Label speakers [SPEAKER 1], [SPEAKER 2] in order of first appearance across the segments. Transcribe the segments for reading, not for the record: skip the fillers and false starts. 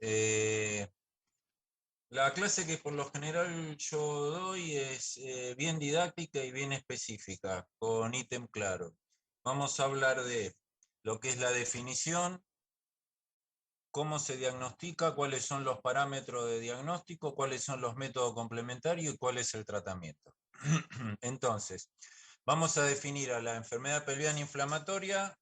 [SPEAKER 1] Eh, la clase que por lo general yo doy es bien didáctica y bien específica, con ítem claro. Vamos a hablar de lo que es la definición, cómo se diagnostica, cuáles son los parámetros de diagnóstico, cuáles son los métodos complementarios y cuál es el tratamiento. Entonces, vamos a definir a la enfermedad pelviana inflamatoria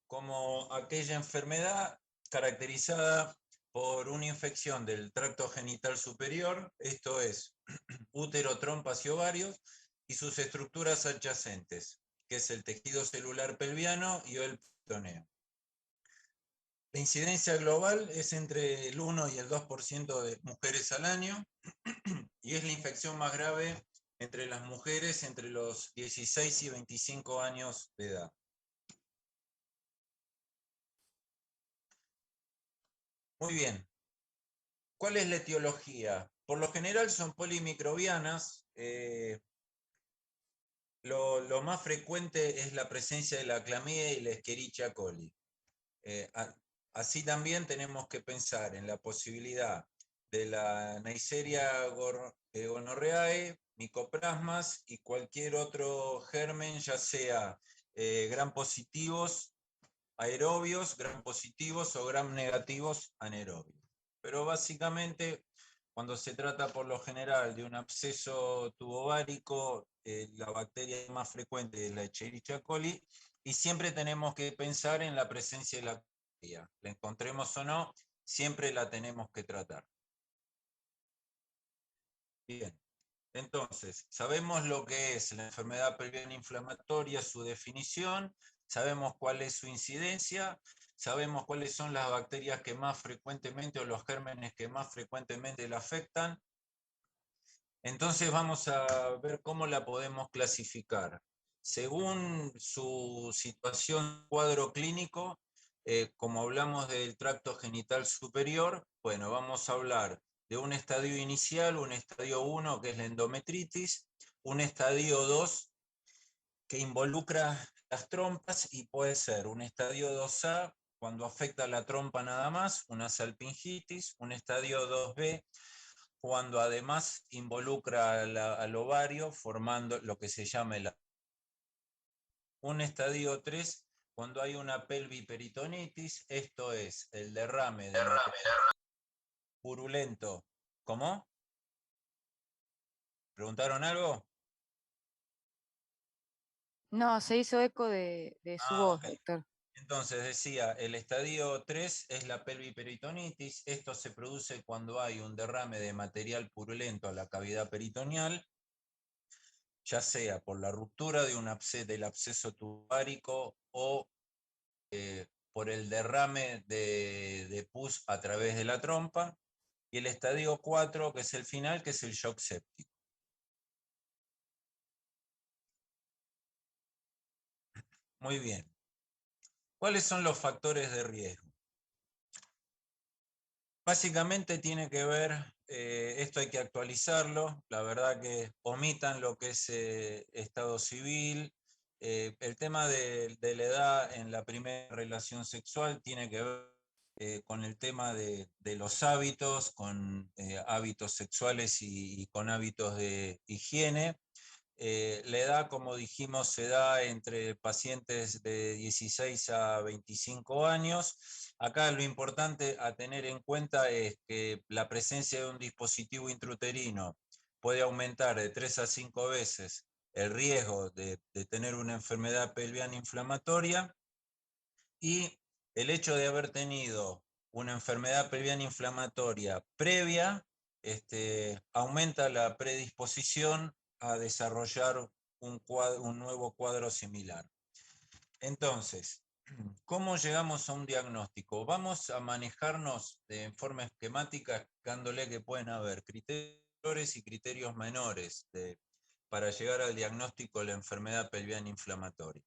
[SPEAKER 1] como aquella enfermedad caracterizada por una infección del tracto genital superior, esto es, útero, trompas y ovarios, y sus estructuras adyacentes, que es el tejido celular pelviano y el peritoneo. La incidencia global es entre el 1 y el 2% de mujeres al año, y es la infección más grave entre las mujeres entre los 16 y 25 años de edad. Muy bien. ¿Cuál es la etiología? Por lo general son polimicrobianas. Lo más frecuente es la presencia de la clamidia y la Escherichia coli. Así también tenemos que pensar en la posibilidad de la Neisseria gonorrhoeae, micoplasmas y cualquier otro germen, ya sea gram positivos aerobios, gram positivos o gram negativos anaerobios. Pero básicamente, cuando se trata por lo general de un absceso tubovárico, la bacteria más frecuente es la Escherichia coli, y siempre tenemos que pensar en la presencia de la bacteria. La encontremos o no, siempre la tenemos que tratar. Bien. Entonces, sabemos lo que es la enfermedad pelviana inflamatoria, su definición, sabemos cuál es su incidencia, sabemos cuáles son las bacterias que más frecuentemente o los gérmenes que más frecuentemente la afectan. Entonces vamos a ver cómo la podemos clasificar. Según su situación, cuadro clínico, como hablamos del tracto genital superior, bueno, vamos a hablar de un estadio inicial, un estadio 1, que es la endometritis, un estadio 2, que involucra las trompas, y puede ser un estadio 2A, cuando afecta la trompa nada más, una salpingitis, un estadio 2B, cuando además involucra al ovario, formando lo que se llama un estadio 3, cuando hay una pelviperitonitis, esto es el derrame de material purulento. ¿Cómo? ¿Preguntaron algo?
[SPEAKER 2] No, se hizo eco de su voz,
[SPEAKER 1] Ok.
[SPEAKER 2] doctor.
[SPEAKER 1] Entonces decía, el estadio 3 es la pelviperitonitis. Esto se produce cuando hay un derrame de material purulento a la cavidad peritoneal, ya sea por la ruptura de del absceso tubárico o por el derrame de pus a través de la trompa, y el estadio 4, que es el final, que es el shock séptico. Muy bien. ¿Cuáles son los factores de riesgo? Básicamente tiene que ver, esto hay que actualizarlo, la verdad que omitan lo que es estado civil. El tema de la edad en la primera relación sexual tiene que ver con el tema de los hábitos, con hábitos sexuales y con hábitos de higiene. La edad, como dijimos, se da entre pacientes de 16 a 25 años. Acá lo importante a tener en cuenta es que la presencia de un dispositivo intrauterino puede aumentar de 3 a 5 veces el riesgo de tener una enfermedad pelviana inflamatoria, y el hecho de haber tenido una enfermedad pelviana inflamatoria previa aumenta la predisposición a desarrollar un nuevo cuadro similar. Entonces, ¿cómo llegamos a un diagnóstico? Vamos a manejarnos en forma esquemática, explicándole que pueden haber criterios y criterios menores para llegar al diagnóstico de la enfermedad pelviana inflamatoria.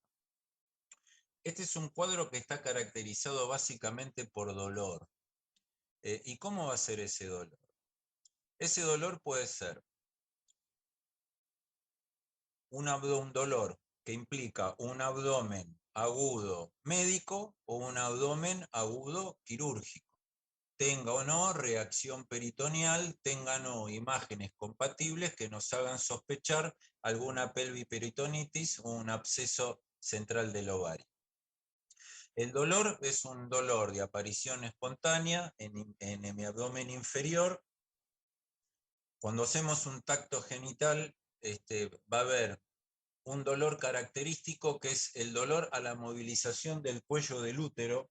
[SPEAKER 1] Este es un cuadro que está caracterizado básicamente por dolor. ¿Y cómo va a ser ese dolor? Ese dolor puede ser un dolor que implica un abdomen agudo médico o un abdomen agudo quirúrgico. Tenga o no reacción peritoneal, tenga o no imágenes compatibles que nos hagan sospechar alguna pelviperitonitis o un absceso central del ovario. El dolor es un dolor de aparición espontánea en mi abdomen inferior. Cuando hacemos un tacto genital, va a haber un dolor característico que es el dolor a la movilización del cuello del útero,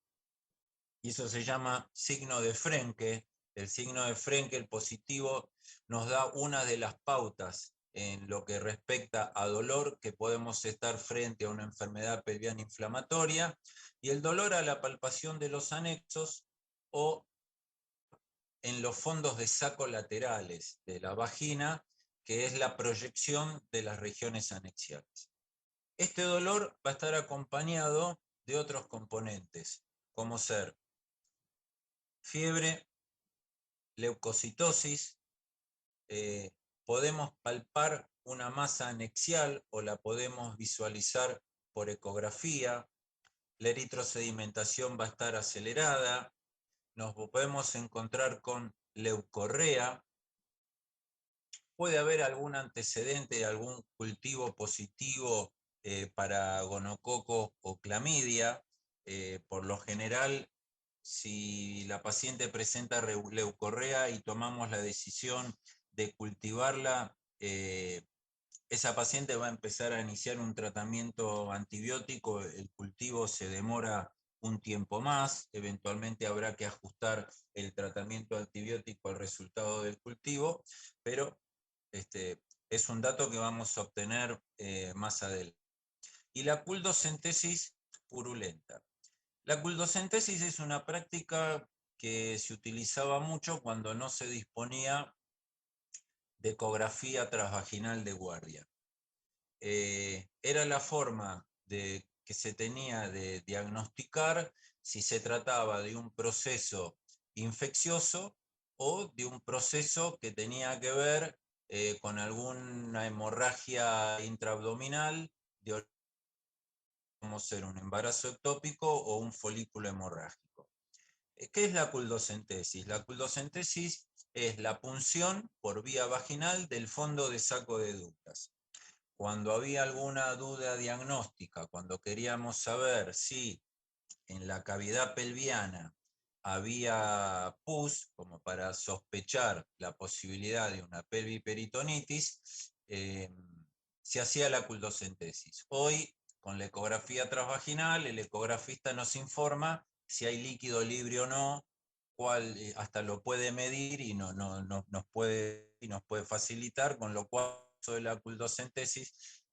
[SPEAKER 1] y eso se llama signo de Frenkel. El signo de Frenkel positivo nos da una de las pautas en lo que respecta a dolor, que podemos estar frente a una enfermedad pelviana inflamatoria, y el dolor a la palpación de los anexos o en los fondos de saco laterales de la vagina, que es la proyección de las regiones anexiales. Este dolor va a estar acompañado de otros componentes, como ser fiebre, leucocitosis, podemos palpar una masa anexial o la podemos visualizar por ecografía, la eritrosedimentación va a estar acelerada, nos podemos encontrar con leucorrea, puede haber algún antecedente de algún cultivo positivo para gonococo o clamidia. Por lo general, si la paciente presenta leucorrea y tomamos la decisión de cultivarla, esa paciente va a empezar a iniciar un tratamiento antibiótico, el cultivo se demora un tiempo más, eventualmente habrá que ajustar el tratamiento antibiótico al resultado del cultivo, pero es un dato que vamos a obtener más adelante. Y la culdocentesis purulenta. La culdocentesis es una práctica que se utilizaba mucho cuando no se disponía de ecografía transvaginal de guardia. Era la forma que se tenía de diagnosticar si se trataba de un proceso infeccioso o de un proceso que tenía que ver con alguna hemorragia intraabdominal, como ser un embarazo ectópico o un folículo hemorrágico. ¿Qué es la culdocentesis? La culdocentesis es la punción por vía vaginal del fondo de saco de ductas. Cuando había alguna duda diagnóstica, cuando queríamos saber si en la cavidad pelviana había pus, como para sospechar la posibilidad de una pelviperitonitis, se hacía la culdocentesis. Hoy, con la ecografía transvaginal, el ecografista nos informa si hay líquido libre o no, cual hasta lo puede medir y nos puede facilitar, con lo cual de la culdocentesis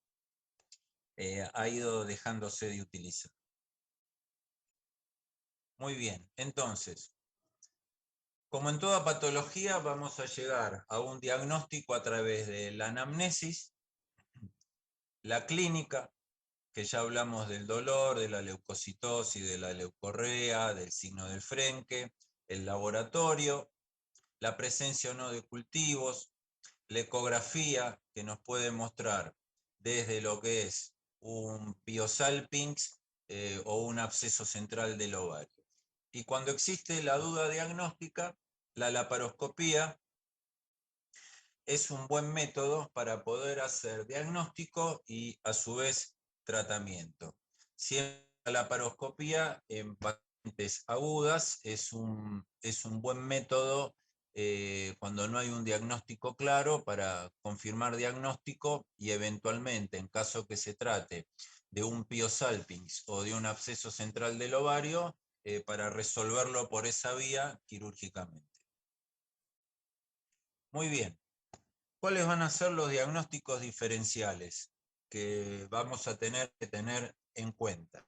[SPEAKER 1] ha ido dejándose de utilizar. Muy bien, entonces, como en toda patología, vamos a llegar a un diagnóstico a través de la anamnesis, la clínica, que ya hablamos del dolor, de la leucocitosis, de la leucorrea, del signo del Frenkel, el laboratorio, la presencia o no de cultivos, la ecografía, que nos puede mostrar desde lo que es un piosalpinx o un absceso central del ovario. Y cuando existe la duda diagnóstica, la laparoscopía es un buen método para poder hacer diagnóstico y a su vez tratamiento. Siempre la laparoscopía en pacientes agudas es un buen método cuando no hay un diagnóstico claro para confirmar diagnóstico y eventualmente, en caso que se trate de un piosalpinx o de un absceso central del ovario, para resolverlo por esa vía quirúrgicamente. Muy bien. ¿Cuáles van a ser los diagnósticos diferenciales que vamos a tener que tener en cuenta?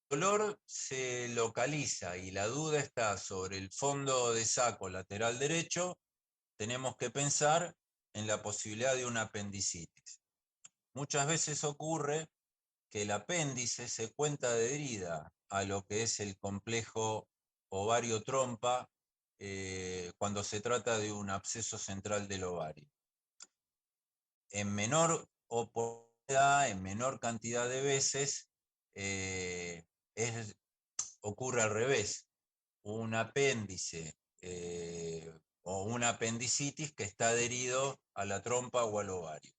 [SPEAKER 1] El dolor se localiza y la duda está sobre el fondo de saco lateral derecho, tenemos que pensar en la posibilidad de una apendicitis. Muchas veces ocurre que el apéndice se cuenta adherida a lo que es el complejo ovario-trompa cuando se trata de un absceso central del ovario. En menor oportunidad, en menor cantidad de veces, ocurre al revés, un apéndice o una apendicitis que está adherido a la trompa o al ovario.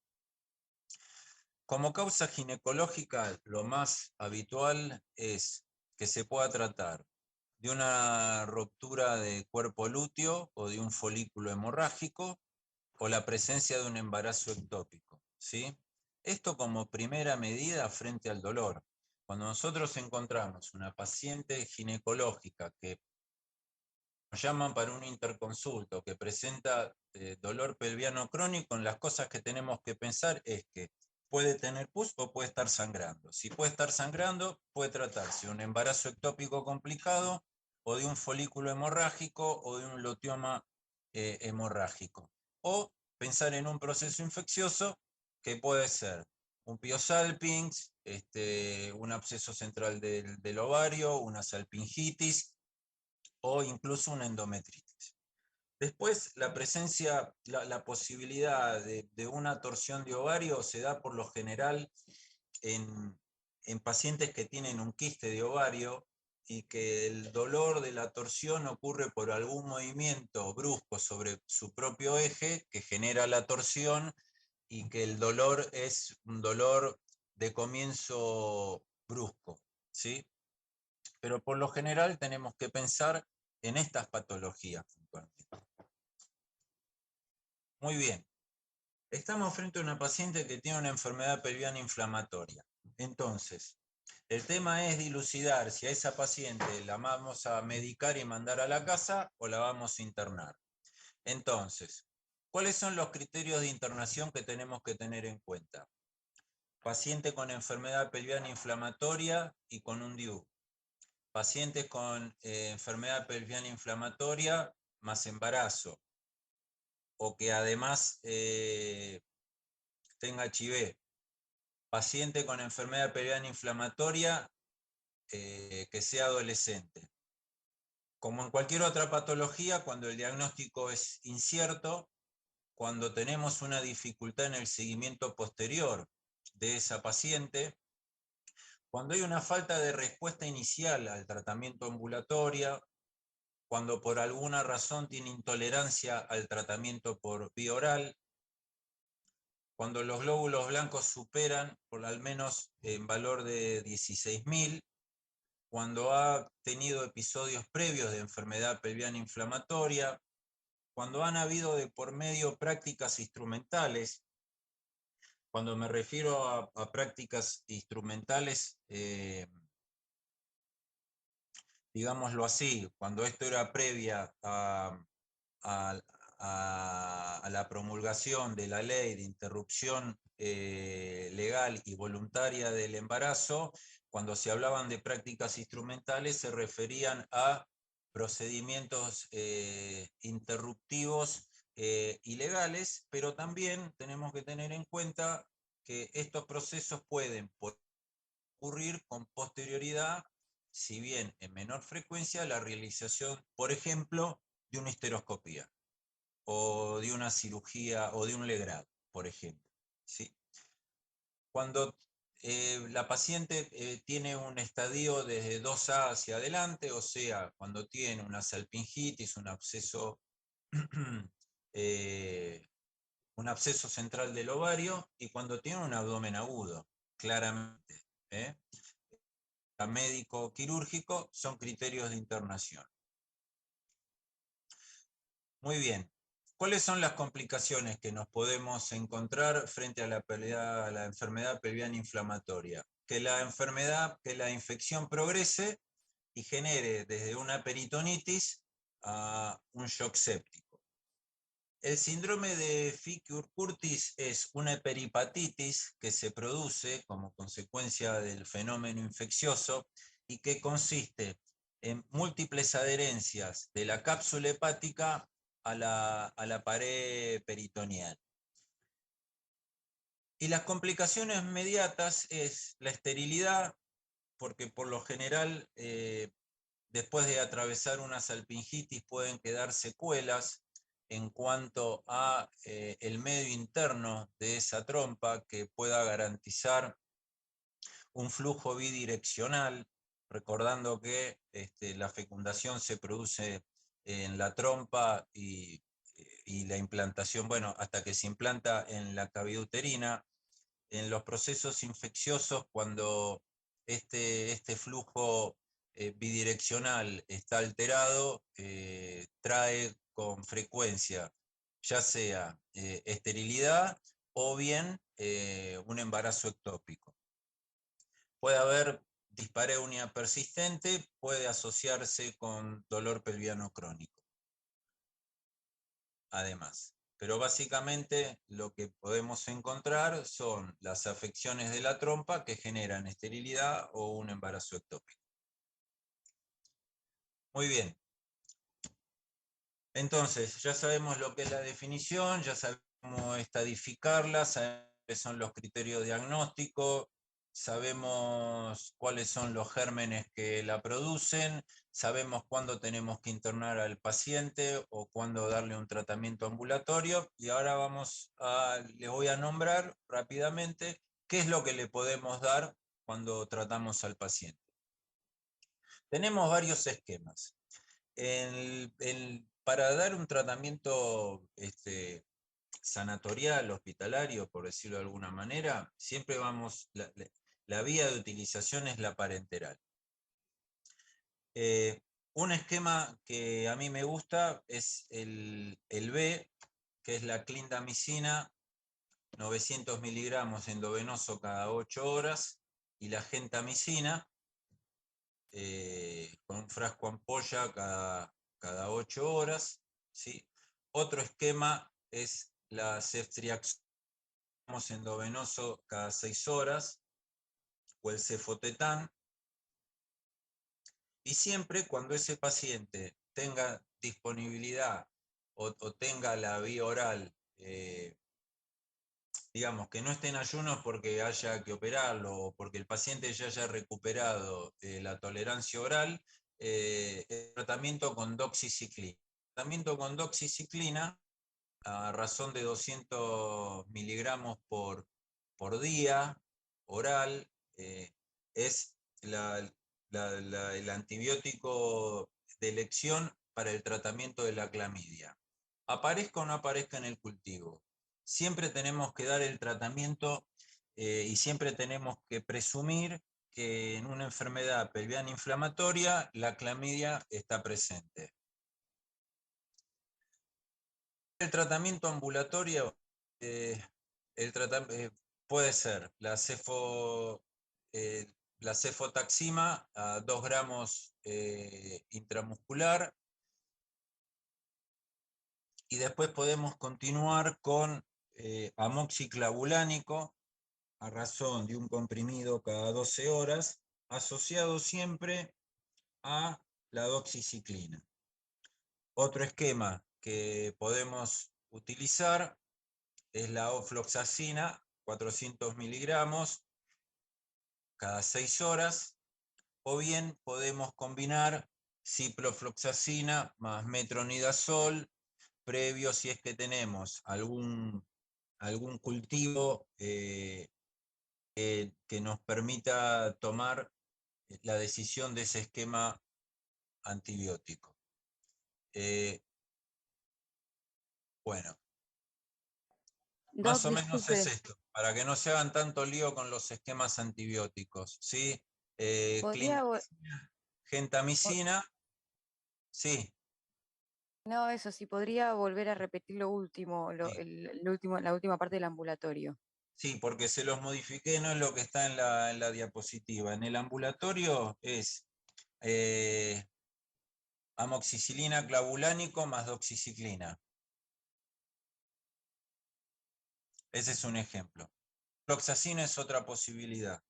[SPEAKER 1] Como causa ginecológica, lo más habitual es que se pueda tratar de una ruptura de cuerpo lúteo o de un folículo hemorrágico o la presencia de un embarazo ectópico, ¿sí? Esto como primera medida frente al dolor. Cuando nosotros encontramos una paciente ginecológica que nos llaman para un interconsulto que presenta dolor pelviano crónico, las cosas que tenemos que pensar es que puede tener pus o puede estar sangrando. Si puede estar sangrando, puede tratarse de un embarazo ectópico complicado o de un folículo hemorrágico o de un luteoma hemorrágico. O pensar en un proceso infeccioso que puede ser un piosalpinx, un absceso central del ovario, una salpingitis, o incluso una endometritis. Después, la presencia, la posibilidad de una torsión de ovario se da por lo general en pacientes que tienen un quiste de ovario y que el dolor de la torsión ocurre por algún movimiento brusco sobre su propio eje que genera la torsión y que el dolor es un dolor de comienzo brusco, ¿sí? Pero por lo general tenemos que pensar en estas patologías puntualmente. Muy bien, estamos frente a una paciente que tiene una enfermedad pelviana inflamatoria. Entonces, el tema es dilucidar si a esa paciente la vamos a medicar y mandar a la casa o la vamos a internar. Entonces, ¿cuáles son los criterios de internación que tenemos que tener en cuenta? Paciente con enfermedad pelviana inflamatoria y con un DIU. Pacientes con enfermedad pelviana inflamatoria más embarazo, o que además tenga HIV. Paciente con enfermedad pelviana inflamatoria que sea adolescente. Como en cualquier otra patología, cuando el diagnóstico es incierto, cuando tenemos una dificultad en el seguimiento posterior de esa paciente, cuando hay una falta de respuesta inicial al tratamiento ambulatorio, cuando por alguna razón tiene intolerancia al tratamiento por vía oral, cuando los glóbulos blancos superan por al menos en valor de 16.000, cuando ha tenido episodios previos de enfermedad pelviana inflamatoria, cuando han habido de por medio prácticas instrumentales. Cuando me refiero a prácticas instrumentales, digámoslo así, cuando esto era previa a, a la promulgación de la ley de interrupción legal y voluntaria del embarazo, cuando se hablaban de prácticas instrumentales se referían a procedimientos interruptivos ilegales, pero también tenemos que tener en cuenta que estos procesos pueden ocurrir con posterioridad, si bien en menor frecuencia, la realización, por ejemplo, de una histeroscopía o de una cirugía o de un legrado, por ejemplo, ¿sí? Cuando la paciente tiene un estadio desde 2A hacia adelante, o sea, cuando tiene una salpingitis, eh, un absceso central del ovario, y cuando tiene un abdomen agudo, claramente, ¿eh? A médico quirúrgico son criterios de internación. Muy bien. ¿Cuáles son las complicaciones que nos podemos encontrar frente a la enfermedad pelviana inflamatoria? Que la infección progrese y genere desde una peritonitis a un shock séptico. El síndrome de Fickur-Curtis es una peripatitis que se produce como consecuencia del fenómeno infeccioso y que consiste en múltiples adherencias de la cápsula hepática a la pared peritoneal. Y las complicaciones inmediatas es la esterilidad, porque por lo general, después de atravesar una salpingitis pueden quedar secuelas en cuanto a el medio interno de esa trompa que pueda garantizar un flujo bidireccional, recordando que la fecundación se produce en la trompa y la implantación, bueno, hasta que se implanta en la cavidad uterina. En los procesos infecciosos, cuando este flujo bidireccional está alterado, trae con frecuencia ya sea esterilidad o bien un embarazo ectópico. Puede haber dispareunia persistente, puede asociarse con dolor pelviano crónico, además. Pero básicamente lo que podemos encontrar son las afecciones de la trompa que generan esterilidad o un embarazo ectópico. Muy bien. Entonces, ya sabemos lo que es la definición, ya sabemos cómo estadificarla, sabemos cuáles son los criterios diagnósticos, sabemos cuáles son los gérmenes que la producen, sabemos cuándo tenemos que internar al paciente o cuándo darle un tratamiento ambulatorio, y ahora les voy a nombrar rápidamente qué es lo que le podemos dar cuando tratamos al paciente. Tenemos varios esquemas. Para dar un tratamiento sanatorial, hospitalario, por decirlo de alguna manera, siempre la vía de utilización es la parenteral. Un esquema que a mí me gusta es el B, que es la clindamicina, 900 miligramos endovenoso cada 8 horas, y la gentamicina, con un frasco ampolla cada 8 horas. ¿Sí? Otro esquema es la ceftriaxona endovenoso cada 6 horas, o el cefotetán, y siempre cuando ese paciente tenga disponibilidad o tenga la vía oral, digamos, que no esté en ayunos porque haya que operarlo o porque el paciente ya haya recuperado la tolerancia oral, el tratamiento con doxiciclina. El tratamiento con doxiciclina, a razón de 200 miligramos por día, oral, es el antibiótico de elección para el tratamiento de la clamidia. Aparezca o no aparezca en el cultivo, siempre tenemos que dar el tratamiento y siempre tenemos que presumir que en una enfermedad pelviana inflamatoria la clamidia está presente. El tratamiento ambulatorio puede ser la cefotaxima a 2 gramos intramuscular, y después podemos continuar con amoxiclavulánico a razón de un comprimido cada 12 horas, asociado siempre a la doxiciclina. Otro esquema que podemos utilizar es la ofloxacina, 400 miligramos cada 6 horas, o bien podemos combinar ciprofloxacina más metronidazol, previo si es que tenemos algún cultivo que nos permita tomar la decisión de ese esquema antibiótico. Bueno,
[SPEAKER 2] Doc,
[SPEAKER 1] más o menos es
[SPEAKER 2] disculpe,
[SPEAKER 1] esto, para que no se hagan tanto lío con los esquemas antibióticos, ¿sí?
[SPEAKER 2] ¿podría,
[SPEAKER 1] Clindamicina,
[SPEAKER 2] vo-
[SPEAKER 1] gentamicina, sí,
[SPEAKER 2] no, eso sí, podría volver a repetir lo último,
[SPEAKER 1] sí,
[SPEAKER 2] la última parte del ambulatorio?
[SPEAKER 1] sí, porque se los modifiqué, no es lo que está en la diapositiva. En el ambulatorio es eh, amoxicilina clavulánico más doxiciclina. Ese es un ejemplo. Floxacina es otra posibilidad,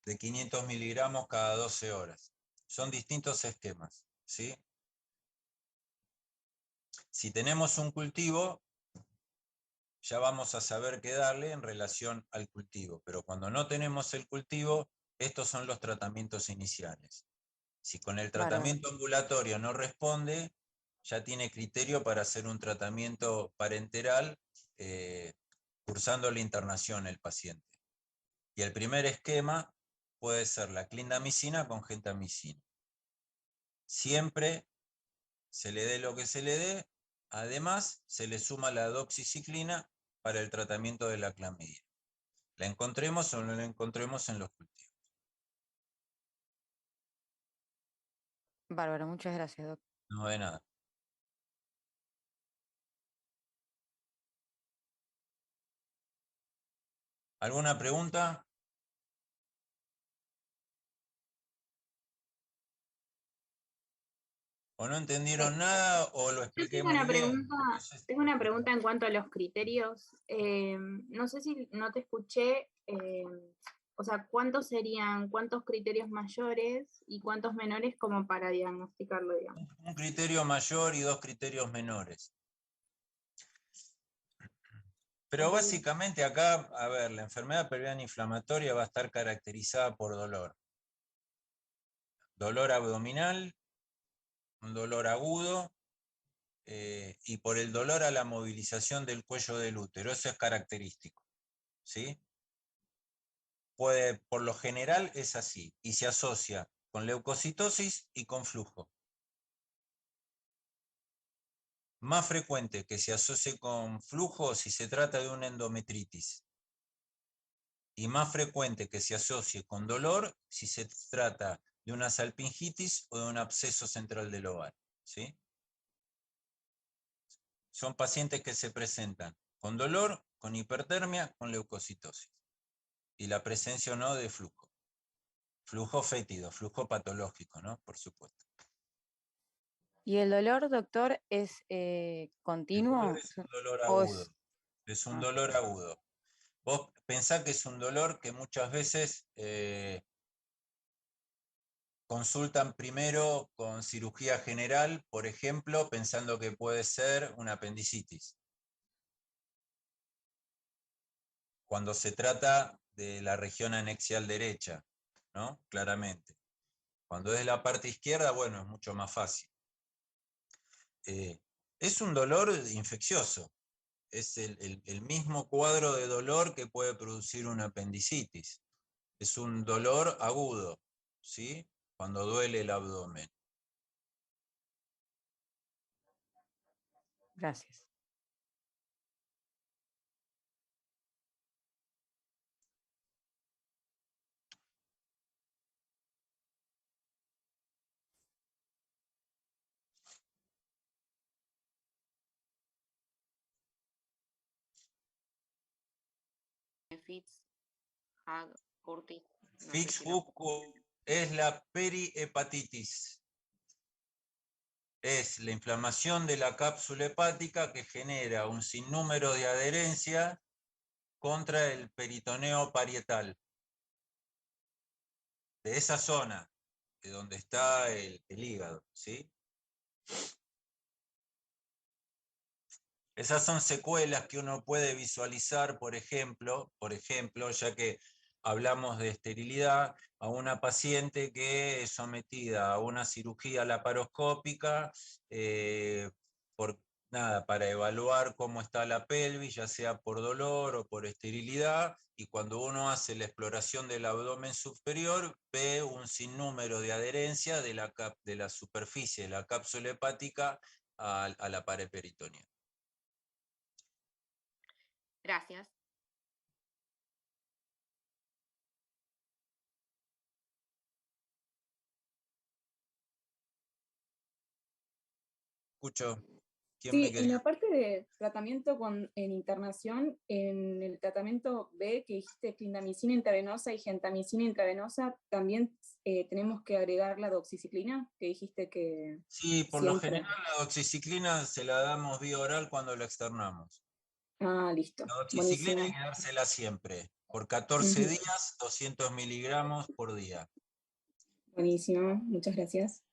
[SPEAKER 1] de 500 miligramos cada 12 horas. Son distintos esquemas, ¿sí? Si tenemos un cultivo, ya vamos a saber qué darle en relación al cultivo, pero cuando no tenemos el cultivo, estos son los tratamientos iniciales. Si con el
[SPEAKER 2] Bárbaro.
[SPEAKER 1] tratamiento ambulatorio no responde, ya tiene criterio para hacer un tratamiento parenteral, cursando la internación el paciente. Y el primer esquema puede ser la clindamicina con gentamicina. Siempre se le dé lo que se le dé, además se le suma la doxiciclina para el tratamiento de la clamidia. La encontremos o no la encontremos en los cultivos.
[SPEAKER 2] Bárbaro, muchas gracias, doctor.
[SPEAKER 1] No de nada. ¿Alguna pregunta? ¿O no entendieron nada o lo
[SPEAKER 3] Yo
[SPEAKER 1] expliqué muy bien? No sé si
[SPEAKER 3] tengo
[SPEAKER 1] lo
[SPEAKER 3] una
[SPEAKER 1] expliqué
[SPEAKER 3] pregunta
[SPEAKER 1] mal.
[SPEAKER 3] en cuanto a los criterios. No sé si no te escuché, o sea, cuántos criterios mayores y cuántos menores como para diagnosticarlo, digamos?
[SPEAKER 1] Un criterio mayor y 2 criterios menores. Pero
[SPEAKER 3] Entendido.
[SPEAKER 1] básicamente acá, a ver, la enfermedad pelviana inflamatoria va a estar caracterizada por dolor. Dolor abdominal, un dolor agudo, y por el dolor a la movilización del cuello del útero. Eso es característico, ¿sí? Por lo general es así, y se asocia con leucocitosis y con flujo. Más frecuente que se asocie con flujo si se trata de una endometritis. Y más frecuente que se asocie con dolor si se trata de una salpingitis o de un absceso central del ovario, ¿sí? Son pacientes que se presentan con dolor, con hipertermia, con leucocitosis. Y la presencia o no de flujo. Flujo fétido, flujo patológico, ¿no? Por supuesto.
[SPEAKER 2] ¿Y el dolor, doctor, es
[SPEAKER 1] El dolor
[SPEAKER 2] continuo?
[SPEAKER 1] es un dolor
[SPEAKER 2] ¿O
[SPEAKER 1] agudo.
[SPEAKER 2] es...?
[SPEAKER 1] Es un
[SPEAKER 2] Ah,
[SPEAKER 1] dolor agudo. Vos pensá que es un dolor que muchas veces consultan primero con cirugía general, por ejemplo, pensando que puede ser una apendicitis. Cuando se trata de la región anexial derecha, ¿no? Claramente. Cuando es la parte izquierda, bueno, es mucho más fácil. Es un dolor infeccioso. Es el mismo cuadro de dolor que puede producir una apendicitis. Es un dolor agudo, ¿sí? Cuando duele el abdomen.
[SPEAKER 2] gracias.
[SPEAKER 4] Fitz, Hag, Curtis, no sé si lo...
[SPEAKER 1] Fix-Hook es la perihepatitis. Es la inflamación de la cápsula hepática que genera un sinnúmero de adherencias contra el peritoneo parietal. De esa zona, de donde está el hígado, ¿sí? Esas son secuelas que uno puede visualizar, por ejemplo, ya que hablamos de esterilidad, a una paciente que es sometida a una cirugía laparoscópica por, para evaluar cómo está la pelvis, ya sea por dolor o por esterilidad, y cuando uno hace la exploración del abdomen superior, ve un sinnúmero de adherencia de la superficie de la cápsula hepática a la pared peritoneal.
[SPEAKER 4] Gracias.
[SPEAKER 1] Escucho. ¿Quién me
[SPEAKER 5] Sí, en
[SPEAKER 1] quería?
[SPEAKER 5] la parte de tratamiento en internación, en el tratamiento B, que dijiste clindamicina intravenosa y gentamicina intravenosa, también tenemos que agregar la doxiciclina, que dijiste que
[SPEAKER 1] Sí, por lo
[SPEAKER 5] siempre.
[SPEAKER 1] general la doxiciclina se la damos vía oral cuando la externamos.
[SPEAKER 5] Ah, listo,
[SPEAKER 1] La doxiciclina hay
[SPEAKER 5] buenísimo.
[SPEAKER 1] que dársela siempre, por 14
[SPEAKER 5] Ujú,
[SPEAKER 1] días, 200 miligramos por día.
[SPEAKER 5] buenísimo, muchas gracias.